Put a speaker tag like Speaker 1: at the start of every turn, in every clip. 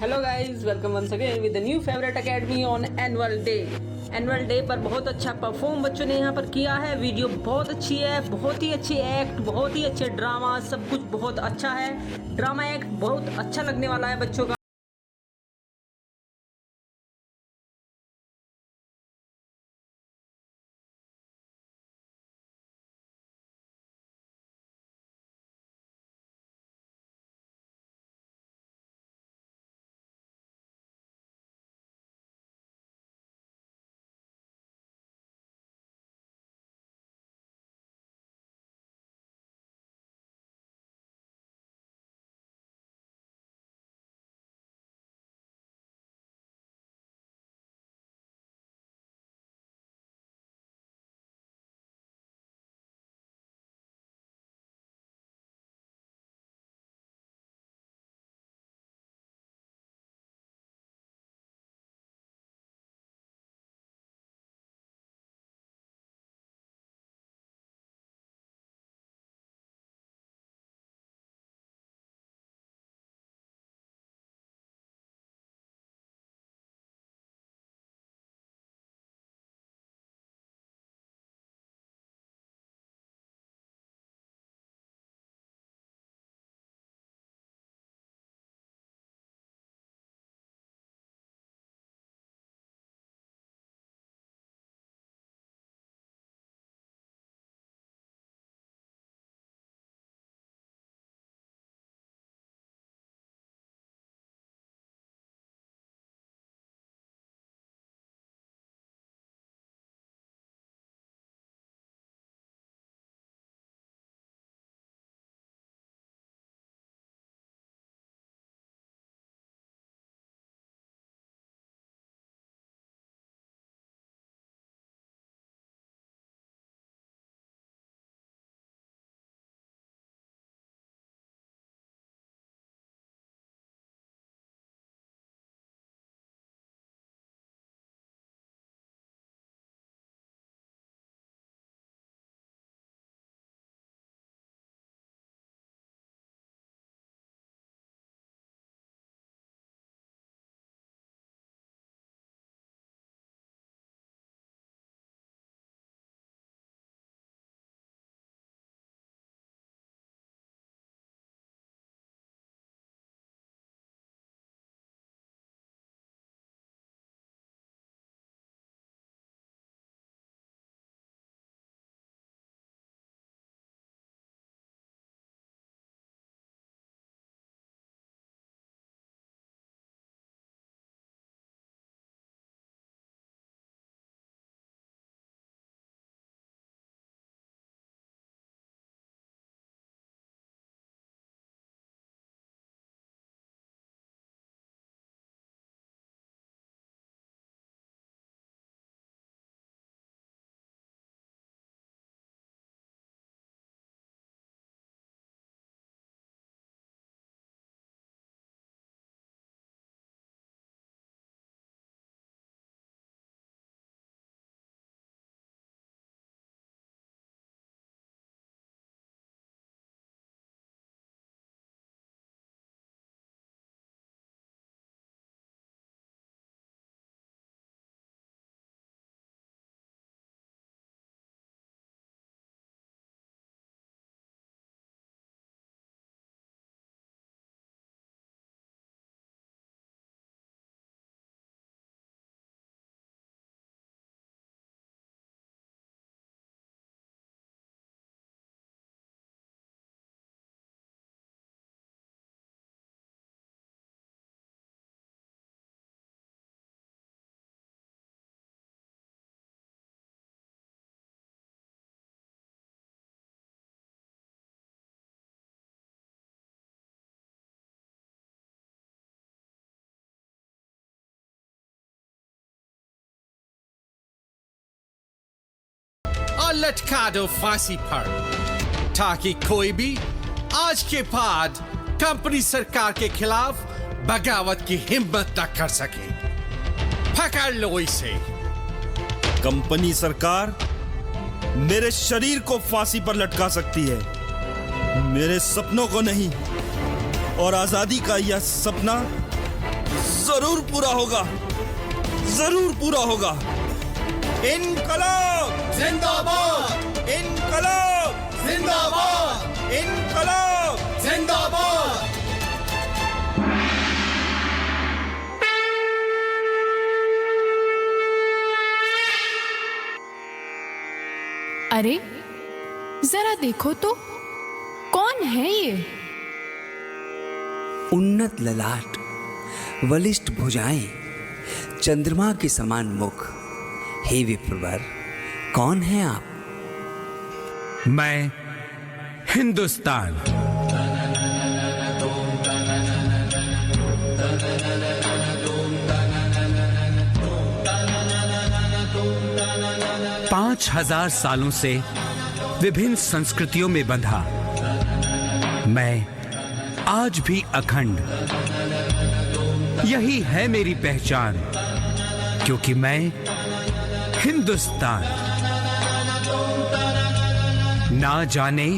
Speaker 1: Hello guys, welcome once again with the new favourite academy on annual day. Annual day पर बहुत अच्छा perform बच्चों ने यहाँ पर किया है। वीडियो बहुत अच्छी है, बहुत ही अच्छी एक्ट, बहुत ही अच्छे ड्रामा, सब कुछ बहुत अच्छा है। ड्रामा एक्ट बहुत अच्छा लगने वाला है बच्चों का।
Speaker 2: और लटका दो फांसी पर, ताकि कोई भी आज के बाद कंपनी सरकार के खिलाफ बगावत की हिम्मत न कर सके। पकड़ लो इसे।
Speaker 3: कंपनी सरकार मेरे शरीर को फांसी पर लटका सकती है, मेरे सपनों को नहीं। और आजादी का यह सपना जरूर पूरा होगा, जरूर पूरा होगा। इनकलाब
Speaker 2: जिंदाबाद,
Speaker 3: इनकलाब
Speaker 2: जिंदाबाद,
Speaker 3: इनकलाब।
Speaker 2: जिंदाबाद।
Speaker 4: अरे जरा देखो तो, कौन है ये?
Speaker 5: उन्नत ललाट, बलिष्ठ भुजाएं, चंद्रमा के समान मुख। हे विप्रवर, कौन है आप?
Speaker 6: मैं हिंदुस्तान। पांच 5000 सालों से विभिन्न संस्कृतियों में बंधा मैं आज भी अखंड। यही है मेरी पहचान, क्योंकि मैं हिंदुस्तान। ना जाने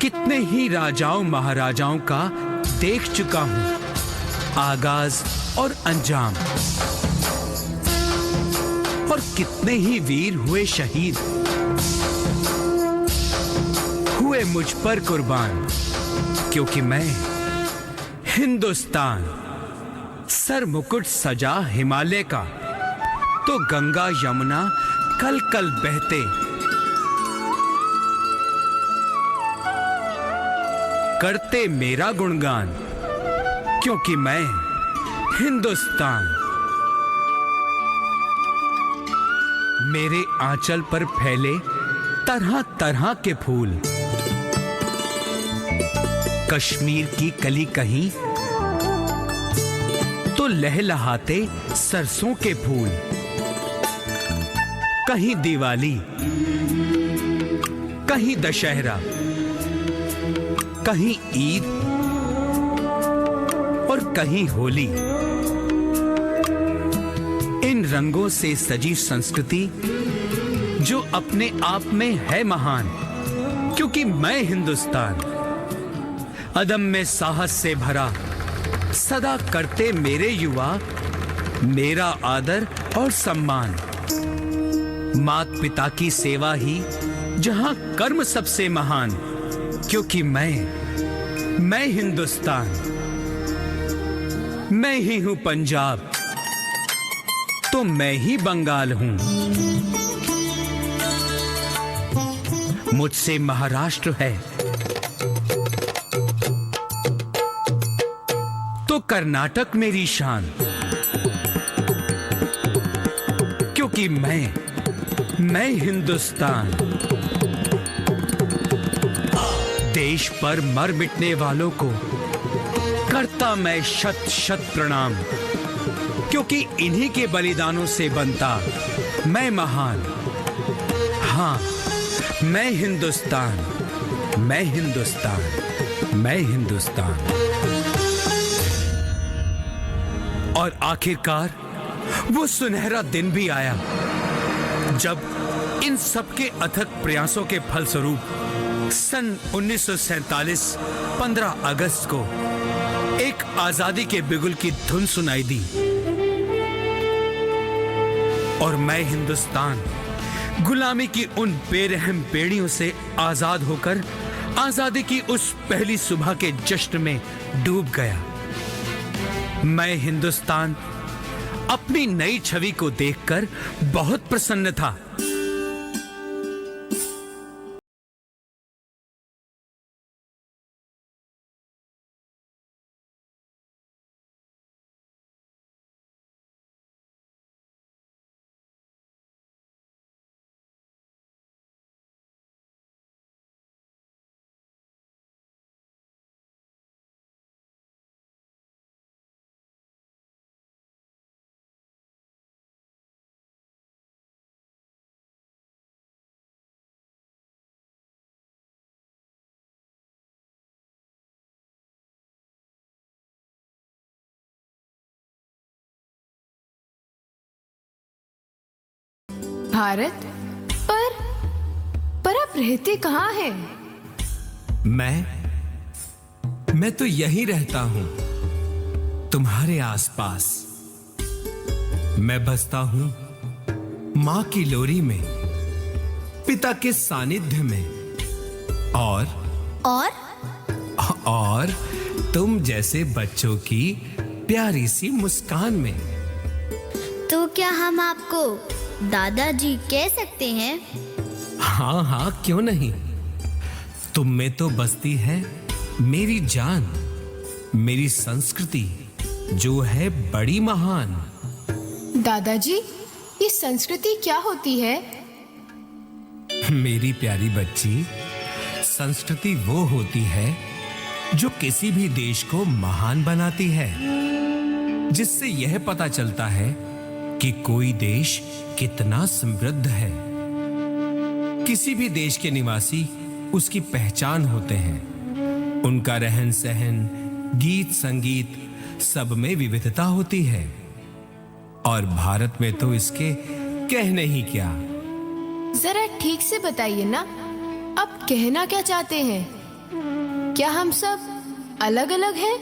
Speaker 6: कितने ही राजाओं महाराजाओं का देख चुका हूं आगाज और अंजाम, और कितने ही वीर हुए शहीद, हुए मुझ पर कुर्बान, क्योंकि मैं हिंदुस्तान। सर मुकुट सजा हिमालय का, तो गंगा यमुना कल कल बहते। करते मेरा गुणगान, क्योंकि मैं हिंदुस्तान। मेरे आंचल पर फैले तरह तरह के फूल, कश्मीर की कली कहीं तो लहलहाते सरसों के फूल। कहीं दिवाली, कहीं दशहरा, कहीं ईद और कहीं होली। इन रंगों से सजी संस्कृति जो अपने आप में है महान, क्योंकि मैं हिंदुस्तान। अदम्य साहस से भरा सदा करते मेरे युवा मेरा आदर और सम्मान। मात पिता की सेवा ही जहां कर्म सबसे महान, क्योंकि मैं हिंदुस्तान। मैं ही हूं पंजाब, तो मैं ही बंगाल हूं। मुझसे महाराष्ट्र है तो कर्नाटक मेरी शान, क्योंकि मैं हिंदुस्तान। देश पर मर मिटने वालों को करता मैं शत शत प्रणाम, क्योंकि इन्हीं के बलिदानों से बनता मैं महान। हाँ, मैं हिंदुस्तान, मैं हिंदुस्तान, मैं हिंदुस्तान। और आखिरकार वो सुनहरा दिन भी आया, जब इन सबके अथक प्रयासों के फलस्वरूप सन 1947 15 अगस्त को एक आजादी के बिगुल की धुन सुनाई दी, और मैं हिंदुस्तान गुलामी की उन बेरहम बेड़ियों से आजाद होकर आजादी की उस पहली सुबह के जश्न में डूब गया। मैं हिंदुस्तान अपनी नई छवि को देखकर बहुत प्रसन्न था।
Speaker 4: भारत, पर आप रहते कहाँ हैं?
Speaker 7: मैं तो यहीं रहता हूं,
Speaker 6: तुम्हारे आसपास मैं बसता हूं मां की लोरी में, पिता के सानिध्य में, और तुम जैसे बच्चों की प्यारी सी मुस्कान में।
Speaker 7: तो क्या हम आपको दादाजी कह सकते हैं?
Speaker 6: हाँ हाँ, क्यों नहीं। तुम में तो बसती है मेरी जान, मेरी संस्कृति जो है बड़ी महान।
Speaker 4: दादाजी, ये संस्कृति क्या होती है?
Speaker 6: मेरी प्यारी बच्ची, संस्कृति वो होती है जो किसी भी देश को महान बनाती है, जिससे यह पता चलता है कि कोई देश कितना समृद्ध है। किसी भी देश के निवासी उसकी पहचान होते हैं। उनका रहन सहन, गीत संगीत सब में विविधता होती है, और भारत में तो इसके कहने ही क्या।
Speaker 4: जरा ठीक से बताइए ना, आप कहना क्या चाहते हैं? क्या हम सब अलग अलग हैं?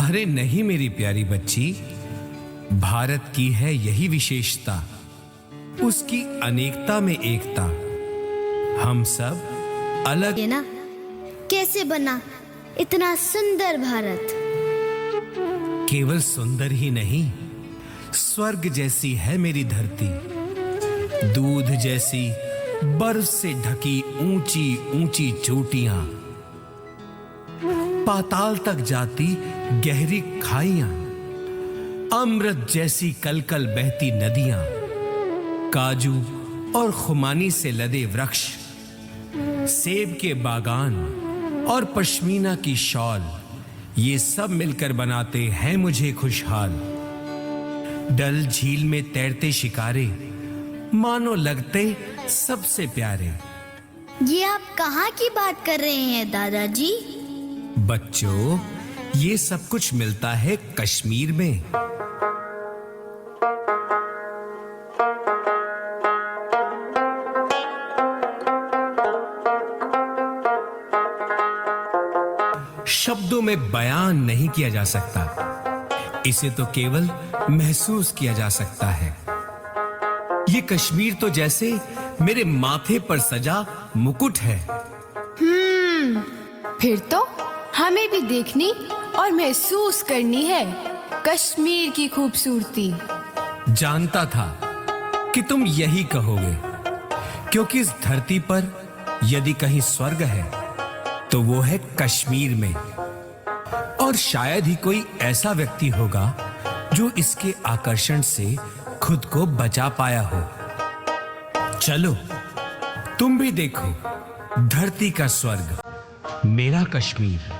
Speaker 6: अरे नहीं मेरी प्यारी बच्ची, भारत की है यही विशेषता, उसकी अनेकता में एकता। हम सब अलग।
Speaker 7: ये ना, कैसे बना इतना सुंदर भारत?
Speaker 6: केवल सुंदर ही नहीं, स्वर्ग जैसी है मेरी धरती। दूध जैसी बर्फ से ढकी ऊंची ऊंची चोटियां, पाताल तक जाती गहरी खाइयां, अमृत जैसी कलकल बहती नदियां, काजू और खुमानी से लदे वृक्ष, सेब के बागान और पश्मीना की शॉल, ये सब मिलकर बनाते हैं मुझे खुशहाल। डल झील में तैरते शिकारे मानो लगते सबसे प्यारे।
Speaker 7: ये आप कहाँ की बात कर रहे हैं दादाजी?
Speaker 6: बच्चों, ये सब कुछ मिलता है कश्मीर में। शब्दों में बयान नहीं किया जा सकता, इसे तो केवल महसूस किया जा सकता है। ये कश्मीर तो जैसे मेरे माथे पर सजा मुकुट है।
Speaker 4: फिर तो हमें भी देखनी और महसूस करनी है कश्मीर की खूबसूरती।
Speaker 6: जानता था कि तुम यही कहोगे, क्योंकि इस धरती पर यदि कहीं स्वर्ग है तो वो है कश्मीर में, और शायद ही कोई ऐसा व्यक्ति होगा जो इसके आकर्षण से खुद को बचा पाया हो। चलो तुम भी देखो धरती का स्वर्ग, मेरा कश्मीर।